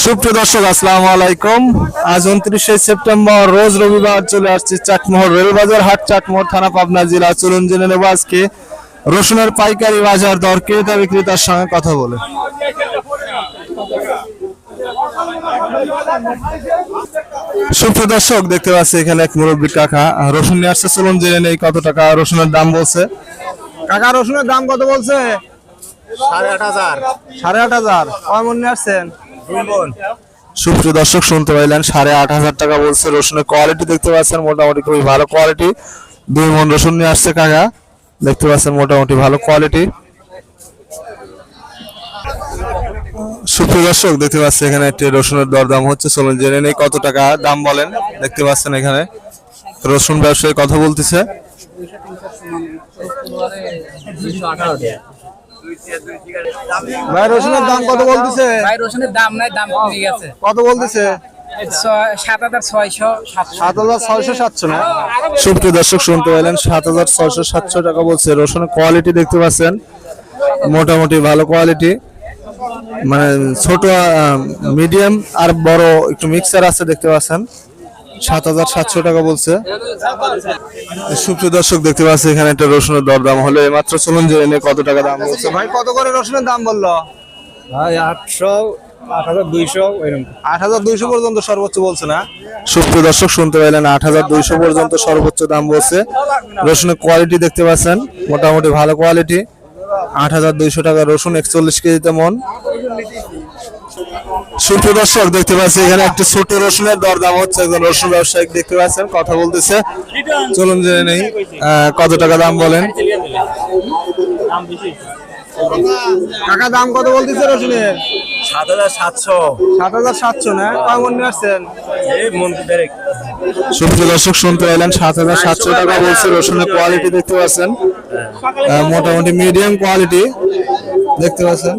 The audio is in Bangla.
সুপ্রিয় দর্শক আসসালামু আলাইকুম। আজ 29শে সেপ্টেম্বর রোজ রবিবার চলে আসছে চাটমোহর রেলবাজার হাট, চাটমোহর থানা, পাবনা জেলা। চলুন জেনে নেব আজকে রসুনের পাইকারি বাজার দর, ক্রেতা বিক্রেতার সঙ্গে কথা বলে। সুপ্রিয় দর্শক দেখতে পাচ্ছি এখানে এক মুরব্বী কাকা রসুন নিয়ে আসছে। চলুন জেনে নেই কত টাকা রসুনের দাম বলছে। কাকা রসুনের দাম কত বলছে? 8,500 8,500। কয় মন নিয়ে আসছেন? 2 মণ। সুপ্রিয় দর্শক শুনতে পাইলেন, 8,500 টাকা বলছে। রসুনের কোয়ালিটি দেখতে পাচ্ছেন মোটামুটি খুবই ভালো কোয়ালিটি। 2 মণ রসুন নিয়ে আসছে কাকা, দেখতে পাচ্ছেন মোটামুটি ভালো কোয়ালিটি। সুপ্রিয় দর্শক দেখতে পাচ্ছি এখানে একটি রসুনের দরদাম হচ্ছে। চলুন জেনে নেই কত টাকা দাম বলেন। দেখতে পাচ্ছেন এখানে রসুন ব্যবসায়ী কথা বলতেছে। ভাই রসুনের দাম কত বলতেছে? ভাই রসুনের দাম নাই, দাম কমে গেছে। কত বলতেছে? 7,600 7,600 700 না? সুপ্রিয় দর্শক শুনতে পেলেন, 7,600 700 টাকা বলছে। রসুনের কোয়ালিটি দেখতে পাচ্ছেন মোটামুটি ভালো কোয়ালিটি, মানে ছোট, মিডিয়াম আর বড় একটু মিক্সার আছে দেখতে পাচ্ছেন। 7,700 টাকা বলছে। সুপ্রিয় দর্শক দেখতে পাচ্ছি এখানে একটা রসুনের দরদাম হলো এইমাত্র। চলুন জেনে কত টাকা দাম বলছে। ভাই কত করে রসুনের দাম বললো? ভাই 800, 8,200 এরকম। 8,200 পর্যন্ত সর্বোচ্চ বলছে না? সুপ্রিয় দর্শক শুনতে পাইলেন, 8,200 পর্যন্ত সর্বোচ্চ দাম বলছে। রসুনের কোয়ালিটি দেখতে পাচ্ছেন মোটামুটি ভালো কোয়ালিটি। 8,200 টাকা রসুন, 41 কেজিতে মন। সুপ্রিয় দর্শক দেখতে পাচ্ছি এখানে একটা ছোট রসুনের দরদাম হচ্ছে। একজন রসুন ব্যবসায়িক দেখতে পাচ্ছেন কথা বলতেছে। চলুন জেনে নেই কত টাকা দাম বলেন। কাকা দাম কত বলতেছে রসুনের? 7,700। 7,700 না? কয় মন নিয়ে আসছেন? এই মণ ডাইরেক্ট। সুপ্রিয় দর্শক শুনতে পেলেন, 7,700 টাকা বলছে। রসুনের কোয়ালিটি দেখতে পাচ্ছেন মোটামুটি মিডিয়াম কোয়ালিটি দেখতে পাচ্ছেন।